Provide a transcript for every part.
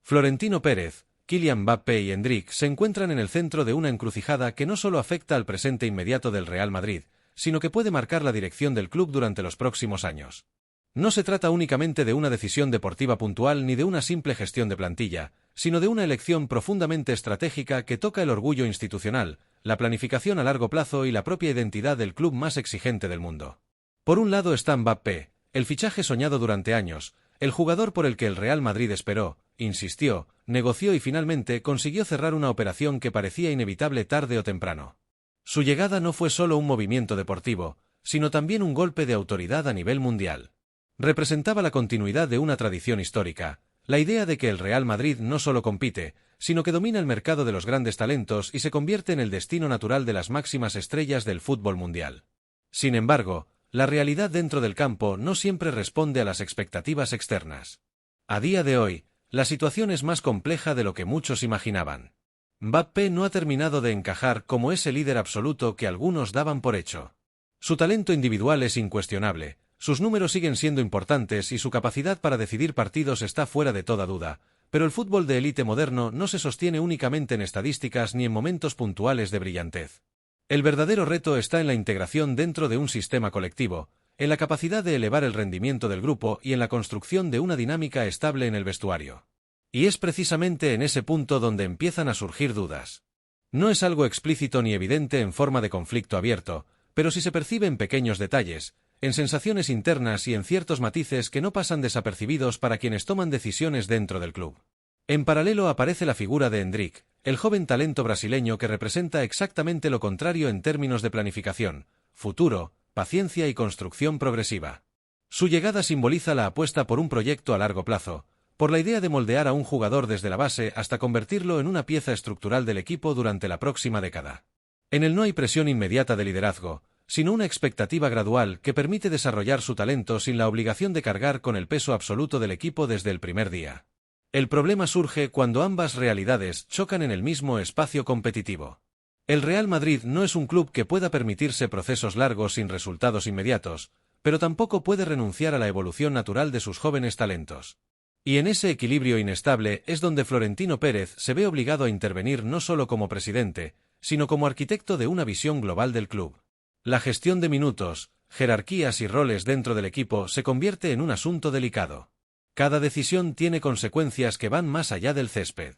Florentino Pérez, Kylian Mbappé y Endrick se encuentran en el centro de una encrucijada que no solo afecta al presente inmediato del Real Madrid, sino que puede marcar la dirección del club durante los próximos años. No se trata únicamente de una decisión deportiva puntual ni de una simple gestión de plantilla, sino de una elección profundamente estratégica que toca el orgullo institucional, la planificación a largo plazo y la propia identidad del club más exigente del mundo. Por un lado está Mbappé, el fichaje soñado durante años, el jugador por el que el Real Madrid esperó, insistió, negoció y finalmente consiguió cerrar una operación que parecía inevitable tarde o temprano. Su llegada no fue solo un movimiento deportivo, sino también un golpe de autoridad a nivel mundial. Representaba la continuidad de una tradición histórica, la idea de que el Real Madrid no solo compite, sino que domina el mercado de los grandes talentos y se convierte en el destino natural de las máximas estrellas del fútbol mundial. Sin embargo, la realidad dentro del campo no siempre responde a las expectativas externas. A día de hoy, la situación es más compleja de lo que muchos imaginaban. Mbappé no ha terminado de encajar como ese líder absoluto que algunos daban por hecho. Su talento individual es incuestionable, sus números siguen siendo importantes y su capacidad para decidir partidos está fuera de toda duda, pero el fútbol de élite moderno no se sostiene únicamente en estadísticas ni en momentos puntuales de brillantez. El verdadero reto está en la integración dentro de un sistema colectivo, en la capacidad de elevar el rendimiento del grupo y en la construcción de una dinámica estable en el vestuario. Y es precisamente en ese punto donde empiezan a surgir dudas. No es algo explícito ni evidente en forma de conflicto abierto, pero sí se percibe en pequeños detalles, en sensaciones internas y en ciertos matices que no pasan desapercibidos para quienes toman decisiones dentro del club. En paralelo aparece la figura de Endrick, el joven talento brasileño que representa exactamente lo contrario en términos de planificación, futuro, paciencia y construcción progresiva. Su llegada simboliza la apuesta por un proyecto a largo plazo, por la idea de moldear a un jugador desde la base hasta convertirlo en una pieza estructural del equipo durante la próxima década. En él no hay presión inmediata de liderazgo, sino una expectativa gradual que permite desarrollar su talento sin la obligación de cargar con el peso absoluto del equipo desde el primer día. El problema surge cuando ambas realidades chocan en el mismo espacio competitivo. El Real Madrid no es un club que pueda permitirse procesos largos sin resultados inmediatos, pero tampoco puede renunciar a la evolución natural de sus jóvenes talentos. Y en ese equilibrio inestable es donde Florentino Pérez se ve obligado a intervenir no solo como presidente, sino como arquitecto de una visión global del club. La gestión de minutos, jerarquías y roles dentro del equipo se convierte en un asunto delicado. Cada decisión tiene consecuencias que van más allá del césped.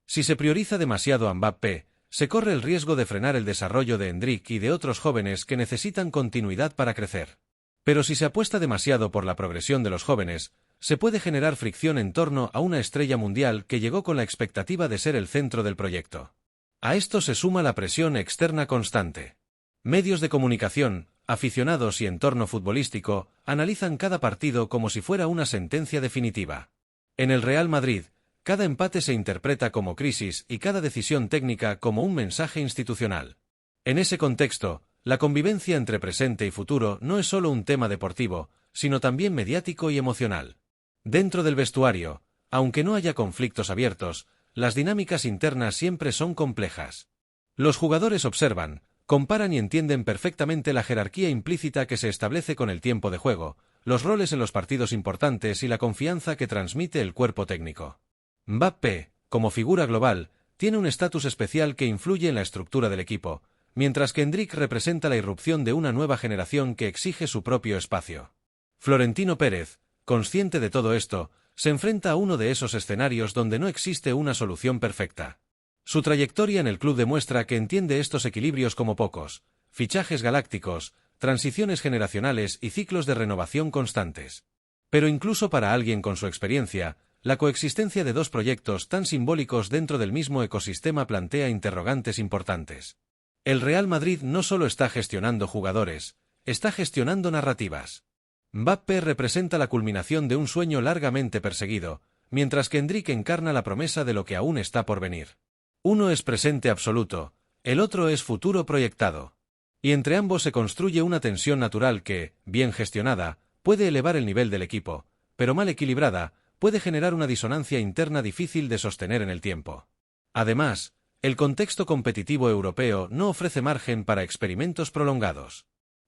Si se prioriza demasiado a Mbappé, se corre el riesgo de frenar el desarrollo de Endrick y de otros jóvenes que necesitan continuidad para crecer. Pero si se apuesta demasiado por la progresión de los jóvenes, se puede generar fricción en torno a una estrella mundial que llegó con la expectativa de ser el centro del proyecto. A esto se suma la presión externa constante. Medios de comunicación, aficionados y entorno futbolístico analizan cada partido como si fuera una sentencia definitiva. En el Real Madrid, cada empate se interpreta como crisis y cada decisión técnica como un mensaje institucional. En ese contexto, la convivencia entre presente y futuro no es solo un tema deportivo, sino también mediático y emocional. Dentro del vestuario, aunque no haya conflictos abiertos, las dinámicas internas siempre son complejas. Los jugadores observan, comparan y entienden perfectamente la jerarquía implícita que se establece con el tiempo de juego, los roles en los partidos importantes y la confianza que transmite el cuerpo técnico. Mbappé, como figura global, tiene un estatus especial que influye en la estructura del equipo, mientras que Endrick representa la irrupción de una nueva generación que exige su propio espacio. Florentino Pérez, consciente de todo esto, se enfrenta a uno de esos escenarios donde no existe una solución perfecta. Su trayectoria en el club demuestra que entiende estos equilibrios como pocos: fichajes galácticos, transiciones generacionales y ciclos de renovación constantes. Pero incluso para alguien con su experiencia, la coexistencia de dos proyectos tan simbólicos dentro del mismo ecosistema plantea interrogantes importantes. El Real Madrid no solo está gestionando jugadores, está gestionando narrativas. Mbappé representa la culminación de un sueño largamente perseguido, mientras que Endrick encarna la promesa de lo que aún está por venir. Uno es presente absoluto, el otro es futuro proyectado. Y entre ambos se construye una tensión natural que, bien gestionada, puede elevar el nivel del equipo, pero mal equilibrada, puede generar una disonancia interna difícil de sostener en el tiempo. Además, el contexto competitivo europeo no ofrece margen para experimentos prolongados.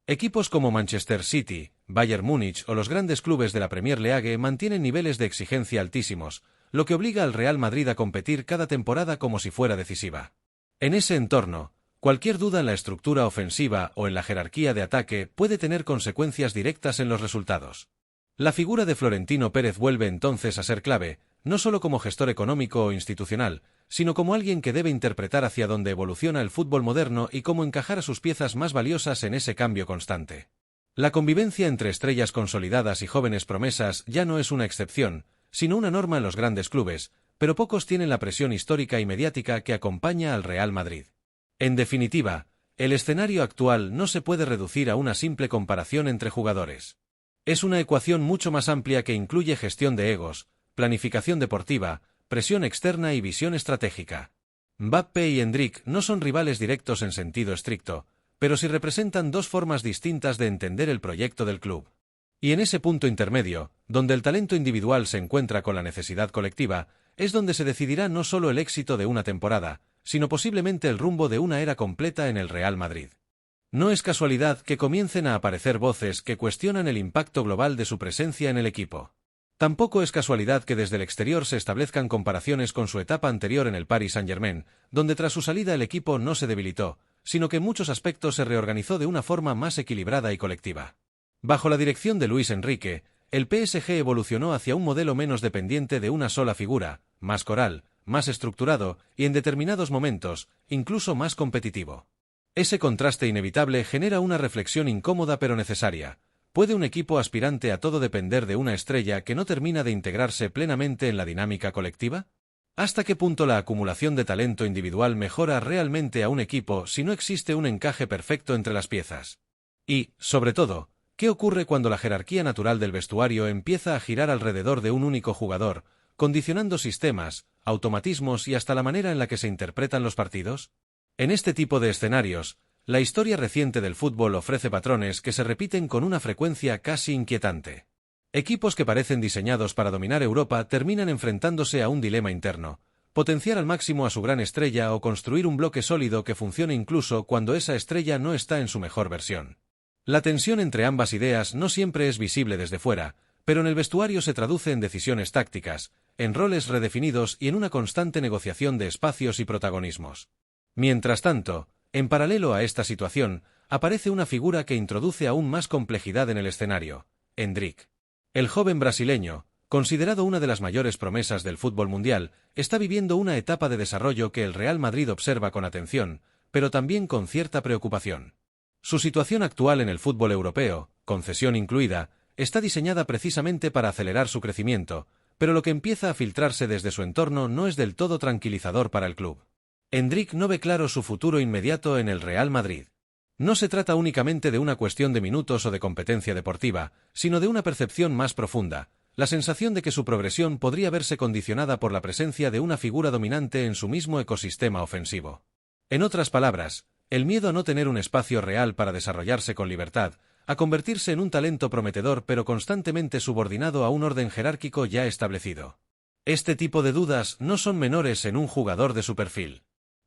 Equipos como Manchester City, Bayern Múnich o los grandes clubes de la Premier League mantienen niveles de exigencia altísimos, lo que obliga al Real Madrid a competir cada temporada como si fuera decisiva. En ese entorno, cualquier duda en la estructura ofensiva o en la jerarquía de ataque puede tener consecuencias directas en los resultados. La figura de Florentino Pérez vuelve entonces a ser clave, no solo como gestor económico o institucional, sino como alguien que debe interpretar hacia dónde evoluciona el fútbol moderno y cómo encajar a sus piezas más valiosas en ese cambio constante. La convivencia entre estrellas consolidadas y jóvenes promesas ya no es una excepción, sino una norma en los grandes clubes, pero pocos tienen la presión histórica y mediática que acompaña al Real Madrid. En definitiva, el escenario actual no se puede reducir a una simple comparación entre jugadores. Es una ecuación mucho más amplia que incluye gestión de egos, planificación deportiva, presión externa y visión estratégica. Mbappé y Endrick no son rivales directos en sentido estricto, pero sí representan dos formas distintas de entender el proyecto del club. Y en ese punto intermedio, donde el talento individual se encuentra con la necesidad colectiva, es donde se decidirá no solo el éxito de una temporada, sino posiblemente el rumbo de una era completa en el Real Madrid. No es casualidad que comiencen a aparecer voces que cuestionan el impacto global de su presencia en el equipo. Tampoco es casualidad que desde el exterior se establezcan comparaciones con su etapa anterior en el Paris Saint-Germain, donde tras su salida el equipo no se debilitó, sino que en muchos aspectos se reorganizó de una forma más equilibrada y colectiva. Bajo la dirección de Luis Enrique, el PSG evolucionó hacia un modelo menos dependiente de una sola figura, más coral, más estructurado y en determinados momentos, incluso más competitivo. Ese contraste inevitable genera una reflexión incómoda pero necesaria. ¿Puede un equipo aspirante a todo depender de una estrella que no termina de integrarse plenamente en la dinámica colectiva? ¿Hasta qué punto la acumulación de talento individual mejora realmente a un equipo si no existe un encaje perfecto entre las piezas? Y, sobre todo, ¿qué ocurre cuando la jerarquía natural del vestuario empieza a girar alrededor de un único jugador, condicionando sistemas, automatismos y hasta la manera en la que se interpretan los partidos? En este tipo de escenarios, la historia reciente del fútbol ofrece patrones que se repiten con una frecuencia casi inquietante. Equipos que parecen diseñados para dominar Europa terminan enfrentándose a un dilema interno: potenciar al máximo a su gran estrella o construir un bloque sólido que funcione incluso cuando esa estrella no está en su mejor versión. La tensión entre ambas ideas no siempre es visible desde fuera, pero en el vestuario se traduce en decisiones tácticas, en roles redefinidos y en una constante negociación de espacios y protagonismos. Mientras tanto, en paralelo a esta situación, aparece una figura que introduce aún más complejidad en el escenario: Endrick. El joven brasileño, considerado una de las mayores promesas del fútbol mundial, está viviendo una etapa de desarrollo que el Real Madrid observa con atención, pero también con cierta preocupación. Su situación actual en el fútbol europeo, concesión incluida, está diseñada precisamente para acelerar su crecimiento, pero lo que empieza a filtrarse desde su entorno no es del todo tranquilizador para el club. Endrick no ve claro su futuro inmediato en el Real Madrid. No se trata únicamente de una cuestión de minutos o de competencia deportiva, sino de una percepción más profunda, la sensación de que su progresión podría verse condicionada por la presencia de una figura dominante en su mismo ecosistema ofensivo. En otras palabras, el miedo a no tener un espacio real para desarrollarse con libertad, a convertirse en un talento prometedor pero constantemente subordinado a un orden jerárquico ya establecido. Este tipo de dudas no son menores en un jugador de su perfil.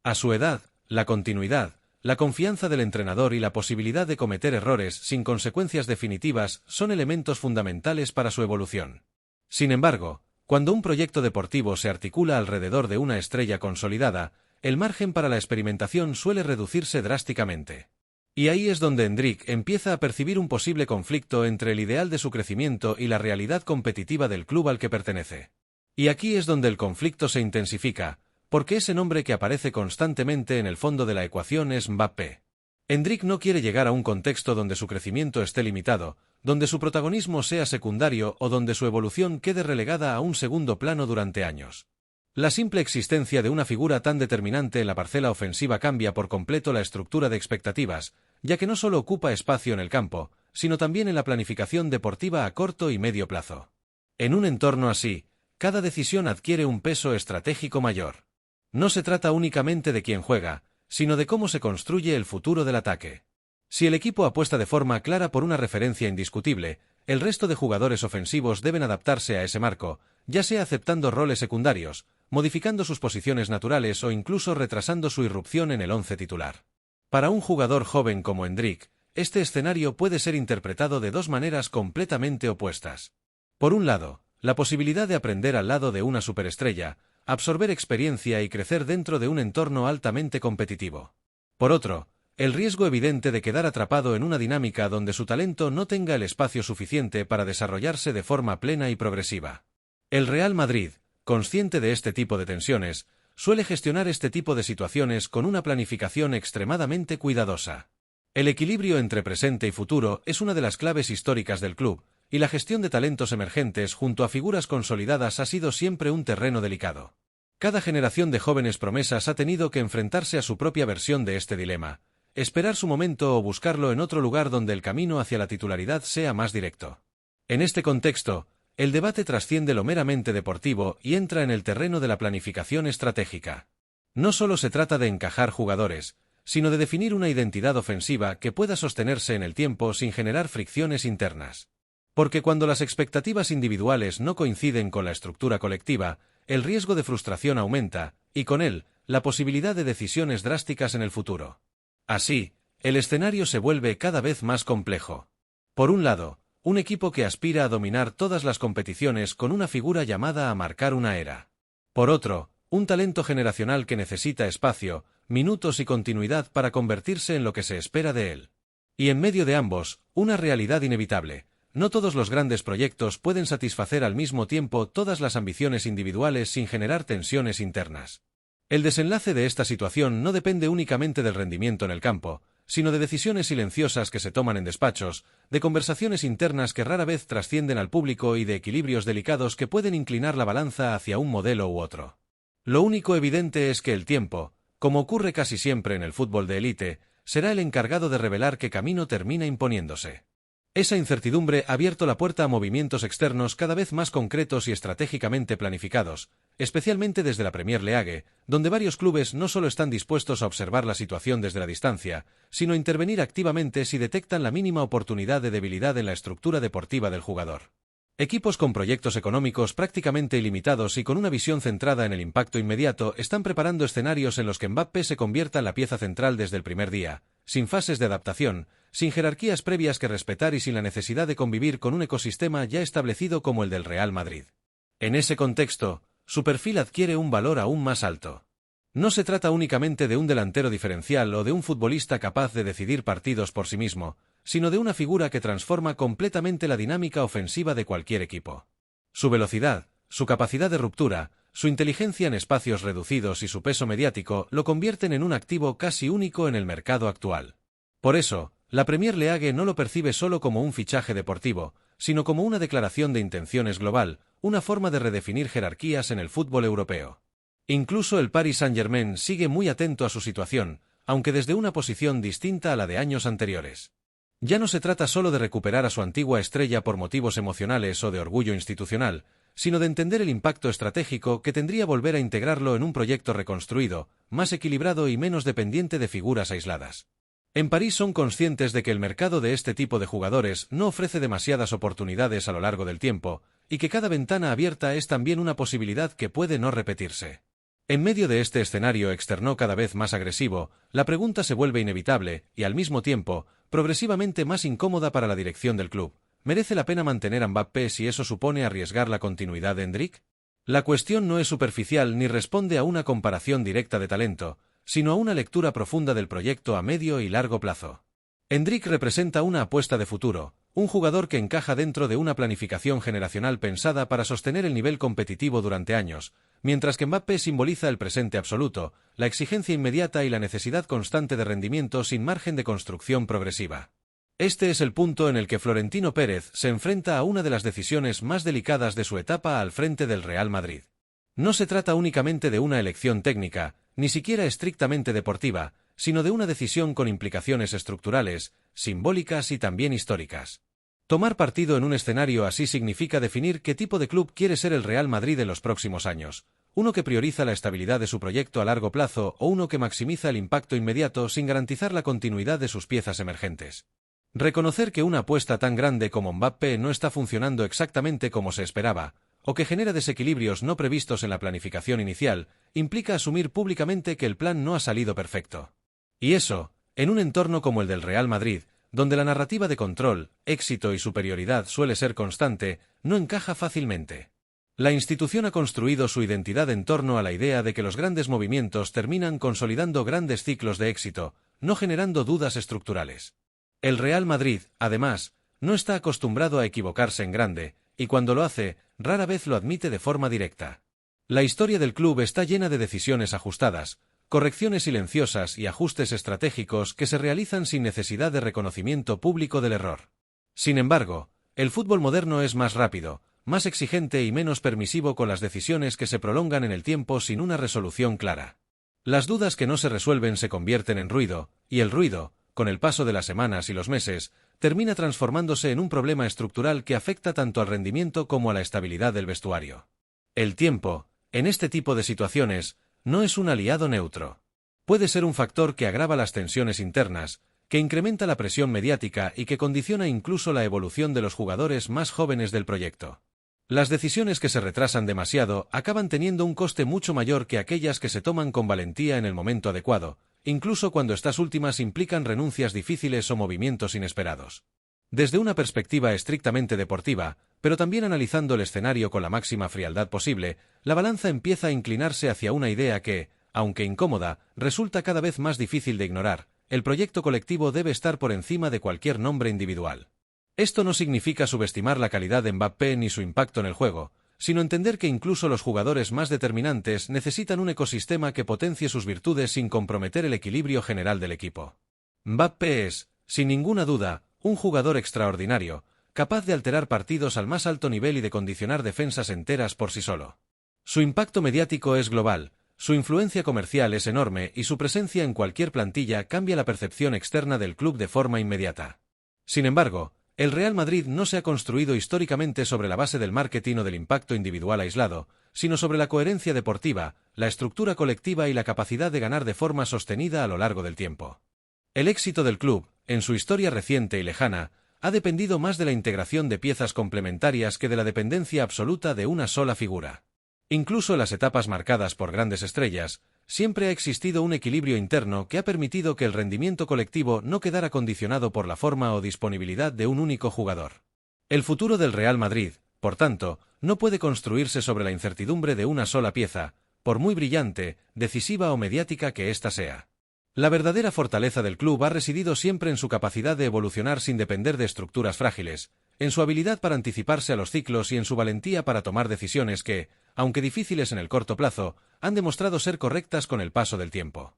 A su edad, la continuidad, la confianza del entrenador y la posibilidad de cometer errores sin consecuencias definitivas son elementos fundamentales para su evolución. Sin embargo, cuando un proyecto deportivo se articula alrededor de una estrella consolidada, el margen para la experimentación suele reducirse drásticamente. Y ahí es donde Endrick empieza a percibir un posible conflicto entre el ideal de su crecimiento y la realidad competitiva del club al que pertenece. Y aquí es donde el conflicto se intensifica, porque ese nombre que aparece constantemente en el fondo de la ecuación es Mbappé. Endrick no quiere llegar a un contexto donde su crecimiento esté limitado, donde su protagonismo sea secundario o donde su evolución quede relegada a un segundo plano durante años. La simple existencia de una figura tan determinante en la parcela ofensiva cambia por completo la estructura de expectativas, ya que no solo ocupa espacio en el campo, sino también en la planificación deportiva a corto y medio plazo. En un entorno así, cada decisión adquiere un peso estratégico mayor. No se trata únicamente de quién juega, sino de cómo se construye el futuro del ataque. Si el equipo apuesta de forma clara por una referencia indiscutible, el resto de jugadores ofensivos deben adaptarse a ese marco, ya sea aceptando roles secundarios, modificando sus posiciones naturales o incluso retrasando su irrupción en el once titular. Para un jugador joven como Endrick, este escenario puede ser interpretado de dos maneras completamente opuestas. Por un lado, la posibilidad de aprender al lado de una superestrella, absorber experiencia y crecer dentro de un entorno altamente competitivo. Por otro, el riesgo evidente de quedar atrapado en una dinámica donde su talento no tenga el espacio suficiente para desarrollarse de forma plena y progresiva. El Real Madrid, consciente de este tipo de tensiones, suele gestionar este tipo de situaciones con una planificación extremadamente cuidadosa. El equilibrio entre presente y futuro es una de las claves históricas del club, y la gestión de talentos emergentes junto a figuras consolidadas ha sido siempre un terreno delicado. Cada generación de jóvenes promesas ha tenido que enfrentarse a su propia versión de este dilema, esperar su momento o buscarlo en otro lugar donde el camino hacia la titularidad sea más directo. En este contexto, el debate trasciende lo meramente deportivo y entra en el terreno de la planificación estratégica. No solo se trata de encajar jugadores, sino de definir una identidad ofensiva que pueda sostenerse en el tiempo sin generar fricciones internas. Porque cuando las expectativas individuales no coinciden con la estructura colectiva, el riesgo de frustración aumenta, y con él, la posibilidad de decisiones drásticas en el futuro. Así, el escenario se vuelve cada vez más complejo. Por un lado, un equipo que aspira a dominar todas las competiciones con una figura llamada a marcar una era. Por otro, un talento generacional que necesita espacio, minutos y continuidad para convertirse en lo que se espera de él. Y en medio de ambos, una realidad inevitable. No todos los grandes proyectos pueden satisfacer al mismo tiempo todas las ambiciones individuales sin generar tensiones internas. El desenlace de esta situación no depende únicamente del rendimiento en el campo, sino de decisiones silenciosas que se toman en despachos, de conversaciones internas que rara vez trascienden al público y de equilibrios delicados que pueden inclinar la balanza hacia un modelo u otro. Lo único evidente es que el tiempo, como ocurre casi siempre en el fútbol de élite, será el encargado de revelar qué camino termina imponiéndose. Esa incertidumbre ha abierto la puerta a movimientos externos cada vez más concretos y estratégicamente planificados, especialmente desde la Premier League, donde varios clubes no solo están dispuestos a observar la situación desde la distancia, sino a intervenir activamente si detectan la mínima oportunidad de debilidad en la estructura deportiva del jugador. Equipos con proyectos económicos prácticamente ilimitados y con una visión centrada en el impacto inmediato están preparando escenarios en los que Mbappé se convierta en la pieza central desde el primer día, sin fases de adaptación, sin jerarquías previas que respetar y sin la necesidad de convivir con un ecosistema ya establecido como el del Real Madrid. En ese contexto, su perfil adquiere un valor aún más alto. No se trata únicamente de un delantero diferencial o de un futbolista capaz de decidir partidos por sí mismo, sino de una figura que transforma completamente la dinámica ofensiva de cualquier equipo. Su velocidad, su capacidad de ruptura, su inteligencia en espacios reducidos y su peso mediático lo convierten en un activo casi único en el mercado actual. Por eso, la Premier League no lo percibe solo como un fichaje deportivo, sino como una declaración de intenciones global, una forma de redefinir jerarquías en el fútbol europeo. Incluso el Paris Saint-Germain sigue muy atento a su situación, aunque desde una posición distinta a la de años anteriores. Ya no se trata solo de recuperar a su antigua estrella por motivos emocionales o de orgullo institucional, sino de entender el impacto estratégico que tendría volver a integrarlo en un proyecto reconstruido, más equilibrado y menos dependiente de figuras aisladas. En París son conscientes de que el mercado de este tipo de jugadores no ofrece demasiadas oportunidades a lo largo del tiempo, y que cada ventana abierta es también una posibilidad que puede no repetirse. En medio de este escenario externo cada vez más agresivo, la pregunta se vuelve inevitable y, al mismo tiempo, progresivamente más incómoda para la dirección del club. ¿Merece la pena mantener a Mbappé si eso supone arriesgar la continuidad de Endrick? La cuestión no es superficial ni responde a una comparación directa de talento, sino a una lectura profunda del proyecto a medio y largo plazo. Endrick representa una apuesta de futuro, un jugador que encaja dentro de una planificación generacional pensada para sostener el nivel competitivo durante años, mientras que Mbappé simboliza el presente absoluto, la exigencia inmediata y la necesidad constante de rendimiento sin margen de construcción progresiva. Este es el punto en el que Florentino Pérez se enfrenta a una de las decisiones más delicadas de su etapa al frente del Real Madrid. No se trata únicamente de una elección técnica, ni siquiera estrictamente deportiva, sino de una decisión con implicaciones estructurales, simbólicas y también históricas. Tomar partido en un escenario así significa definir qué tipo de club quiere ser el Real Madrid en los próximos años, uno que prioriza la estabilidad de su proyecto a largo plazo o uno que maximiza el impacto inmediato sin garantizar la continuidad de sus piezas emergentes. Reconocer que una apuesta tan grande como Mbappé no está funcionando exactamente como se esperaba, o que genera desequilibrios no previstos en la planificación inicial, implica asumir públicamente que el plan no ha salido perfecto. Y eso, en un entorno como el del Real Madrid, donde la narrativa de control, éxito y superioridad suele ser constante, no encaja fácilmente. La institución ha construido su identidad en torno a la idea de que los grandes movimientos terminan consolidando grandes ciclos de éxito, no generando dudas estructurales. El Real Madrid, además, no está acostumbrado a equivocarse en grande, y cuando lo hace, rara vez lo admite de forma directa. La historia del club está llena de decisiones ajustadas, correcciones silenciosas y ajustes estratégicos que se realizan sin necesidad de reconocimiento público del error. Sin embargo, el fútbol moderno es más rápido, más exigente y menos permisivo con las decisiones que se prolongan en el tiempo sin una resolución clara. Las dudas que no se resuelven se convierten en ruido, y el ruido, con el paso de las semanas y los meses, termina transformándose en un problema estructural que afecta tanto al rendimiento como a la estabilidad del vestuario. El tiempo, en este tipo de situaciones, no es un aliado neutro. Puede ser un factor que agrava las tensiones internas, que incrementa la presión mediática y que condiciona incluso la evolución de los jugadores más jóvenes del proyecto. Las decisiones que se retrasan demasiado acaban teniendo un coste mucho mayor que aquellas que se toman con valentía en el momento adecuado, incluso cuando estas últimas implican renuncias difíciles o movimientos inesperados. Desde una perspectiva estrictamente deportiva, pero también analizando el escenario con la máxima frialdad posible, la balanza empieza a inclinarse hacia una idea que, aunque incómoda, resulta cada vez más difícil de ignorar: el proyecto colectivo debe estar por encima de cualquier nombre individual. Esto no significa subestimar la calidad de Mbappé ni su impacto en el juego, sino entender que incluso los jugadores más determinantes necesitan un ecosistema que potencie sus virtudes sin comprometer el equilibrio general del equipo. Mbappé es, sin ninguna duda, un jugador extraordinario, capaz de alterar partidos al más alto nivel y de condicionar defensas enteras por sí solo. Su impacto mediático es global, su influencia comercial es enorme y su presencia en cualquier plantilla cambia la percepción externa del club de forma inmediata. Sin embargo, el Real Madrid no se ha construido históricamente sobre la base del marketing o del impacto individual aislado, sino sobre la coherencia deportiva, la estructura colectiva y la capacidad de ganar de forma sostenida a lo largo del tiempo. El éxito del club, en su historia reciente y lejana, ha dependido más de la integración de piezas complementarias que de la dependencia absoluta de una sola figura. Incluso en las etapas marcadas por grandes estrellas, siempre ha existido un equilibrio interno que ha permitido que el rendimiento colectivo no quedara condicionado por la forma o disponibilidad de un único jugador. El futuro del Real Madrid, por tanto, no puede construirse sobre la incertidumbre de una sola pieza, por muy brillante, decisiva o mediática que ésta sea. La verdadera fortaleza del club ha residido siempre en su capacidad de evolucionar sin depender de estructuras frágiles, en su habilidad para anticiparse a los ciclos y en su valentía para tomar decisiones que, aunque difíciles en el corto plazo, han demostrado ser correctas con el paso del tiempo.